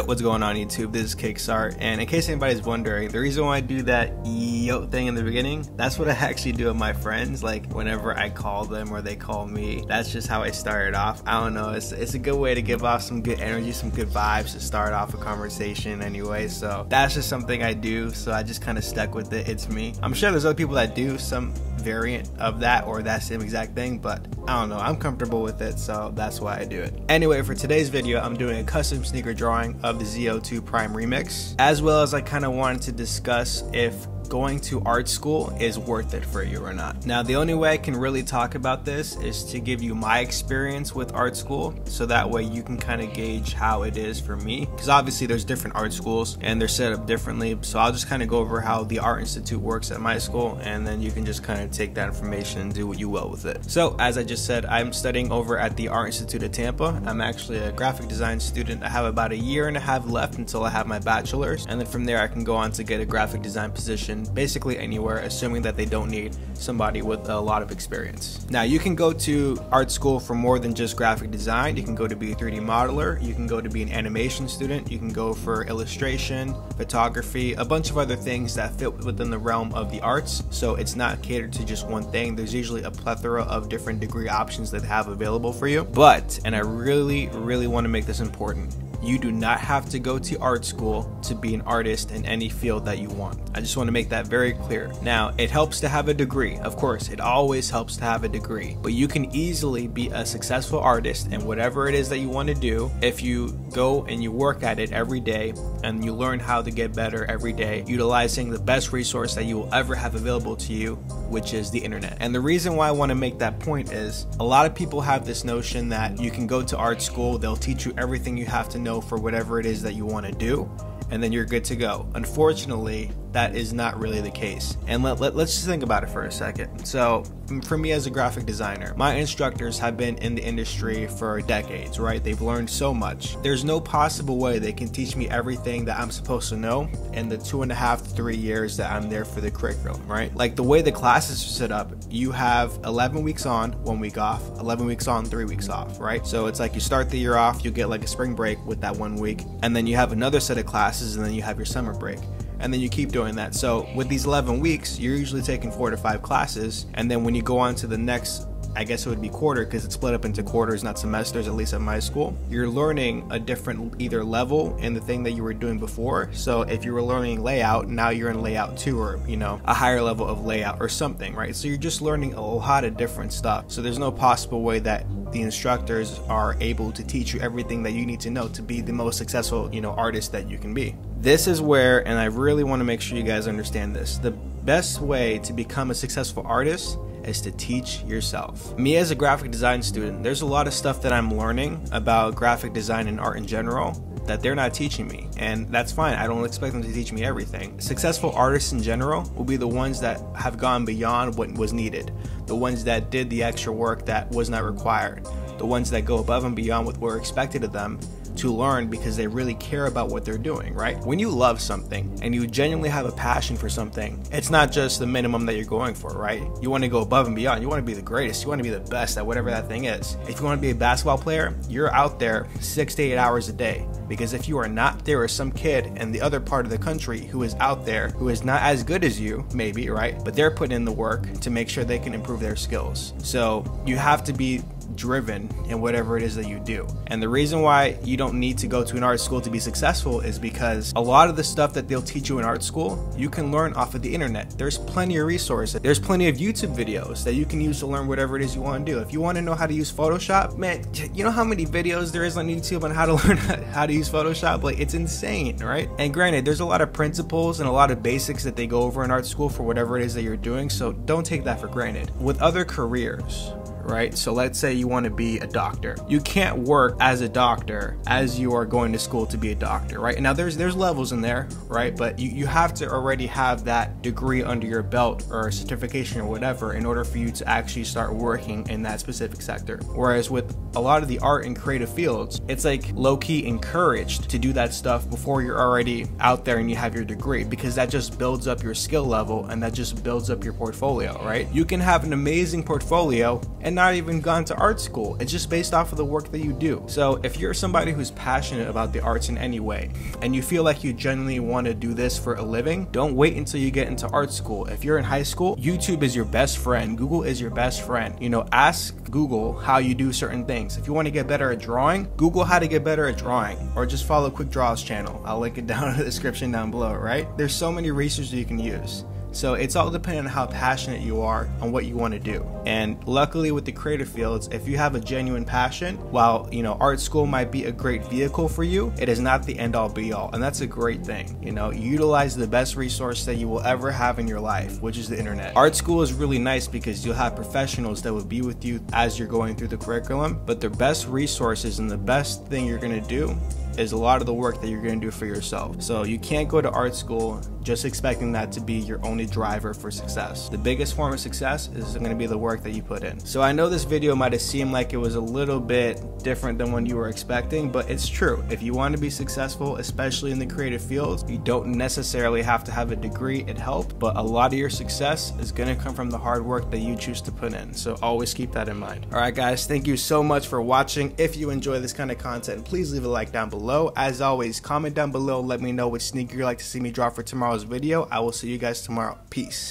Yo, what's going on YouTube? This is KicksArt, and in case anybody's wondering, the reason why I do that yo thing in the beginning, that's what I actually do with my friends. Like whenever I call them or they call me, that's just how I started off. I don't know, it's a good way to give off some good energy, some good vibes to start off a conversation anyway. So that's just something I do, so I just kind of stuck with it. It's me. I'm sure there's other people that do some variant of that or that same exact thing, but I don't know, I'm comfortable with it, so that's why I do it. Anyway, for today's video, I'm doing a custom sneaker drawing of the ZO2 Prime Remix, as well as I kind of wanted to discuss if going to art school is worth it for you or not. Now, the only way I can really talk about this is to give you my experience with art school, so that way you can kind of gauge how it is for me, because obviously there's different art schools and they're set up differently. So I'll just kind of go over how the Art Institute works at my school, and then you can just kind of take that information and do what you will with it. So as I just said, I'm studying over at the Art Institute of Tampa. I'm actually a graphic design student. I have about a year and a half left until I have my bachelor's, and then from there I can go on to get a graphic design position basically anywhere, assuming that they don't need somebody with a lot of experience. Now, you can go to art school for more than just graphic design. You can go to be a 3D modeler, you can go to be an animation student, you can go for illustration, photography, a bunch of other things that fit within the realm of the arts. So it's not catered to just one thing. There's usually a plethora of different degree options that they have available for you. But, and I really want to make this important, you do not have to go to art school to be an artist in any field that you want. I just want to make that very clear. Now, it helps to have a degree. Of course, it always helps to have a degree, but you can easily be a successful artist in whatever it is that you want to do if you go and you work at it every day and you learn how to get better every day, utilizing the best resource that you will ever have available to you, which is the internet. And the reason why I want to make that point is a lot of people have this notion that you can go to art school, they'll teach you everything you have to know for whatever it is that you want to do, and then you're good to go. Unfortunately, that is not really the case. And let's just think about it for a second. So for me as a graphic designer, my instructors have been in the industry for decades, right? They've learned so much. There's no possible way they can teach me everything that I'm supposed to know in the 2.5 to 3 years that I'm there for the curriculum, right? Like the way the classes are set up, you have 11 weeks on, 1 week off, 11 weeks on, 3 weeks off, right? So it's like you start the year off, you get like a spring break with that 1 week, and then you have another set of classes, and then you have your summer break. And then you keep doing that. So with these 11 weeks, you're usually taking 4 to 5 classes. And then when you go on to the next, I guess it would be quarter, because it's split up into quarters, not semesters, at least at my school, you're learning a different either level in the thing that you were doing before. So if you were learning layout, now you're in layout 2, or you know, a higher level of layout or something, right? So you're just learning a lot of different stuff. So there's no possible way that the instructors are able to teach you everything that you need to know to be the most successful, you know, artist that you can be. This is where, and I really want to make sure you guys understand this, the best way to become a successful artist is to teach yourself. Me as a graphic design student, there's a lot of stuff that I'm learning about graphic design and art in general that they're not teaching me, and that's fine. I don't expect them to teach me everything. Successful artists in general will be the ones that have gone beyond what was needed, the ones that did the extra work that was not required, the ones that go above and beyond what were expected of them to learn because they really care about what they're doing, right? When you love something and you genuinely have a passion for something, it's not just the minimum that you're going for, right? You want to go above and beyond. You want to be the greatest. You want to be the best at whatever that thing is. If you want to be a basketball player, you're out there 6 to 8 hours a day, because if you are not, there is some kid in the other part of the country who is out there who is not as good as you, maybe, right? But they're putting in the work to make sure they can improve their skills. So you have to be driven in whatever it is that you do. And the reason why you don't need to go to an art school to be successful is because a lot of the stuff that they'll teach you in art school, you can learn off of the internet. There's plenty of resources. There's plenty of YouTube videos that you can use to learn whatever it is you want to do. If you want to know how to use Photoshop, man, you know how many videos there is on YouTube on how to learn how to use Photoshop? Like, it's insane, right? And granted, there's a lot of principles and a lot of basics that they go over in art school for whatever it is that you're doing, so don't take that for granted. With other careers, right? So let's say you want to be a doctor. You can't work as a doctor as you are going to school to be a doctor, right? And now there's levels in there, right? But you have to already have that degree under your belt or a certification or whatever in order for you to actually start working in that specific sector. Whereas with a lot of the art and creative fields, it's like low-key encouraged to do that stuff before you're already out there and you have your degree, because that just builds up your skill level and that just builds up your portfolio, right? You can have an amazing portfolio and and not even gone to art school. It's just based off of the work that you do. So if you're somebody who's passionate about the arts in any way, and you feel like you genuinely want to do this for a living, don't wait until you get into art school. If you're in high school, YouTube is your best friend. Google is your best friend. You know, ask Google how you do certain things. If you want to get better at drawing, Google how to get better at drawing, or just follow Quick Draws channel. I'll link it down in the description down below, right? There's so many resources you can use. So it's all dependent on how passionate you are on what you want to do. And luckily with the creative fields, if you have a genuine passion, while you know art school might be a great vehicle for you, it is not the end all be all. And that's a great thing. You know, utilize the best resource that you will ever have in your life, which is the internet. Art school is really nice because you'll have professionals that will be with you as you're going through the curriculum, but the best resources and the best thing you're going to do is a lot of the work that you're going to do for yourself. So you can't go to art school just expecting that to be your only driver for success. The biggest form of success is going to be the work that you put in. So I know this video might have seemed like it was a little bit different than what you were expecting, but it's true. If you want to be successful, especially in the creative fields, you don't necessarily have to have a degree. It helps, but a lot of your success is going to come from the hard work that you choose to put in. So always keep that in mind. All right, guys, thank you so much for watching. If you enjoy this kind of content, please leave a like down below. As always, comment down below, let me know which sneaker you'd like to see me draw for tomorrow's video. I will see you guys tomorrow. Peace.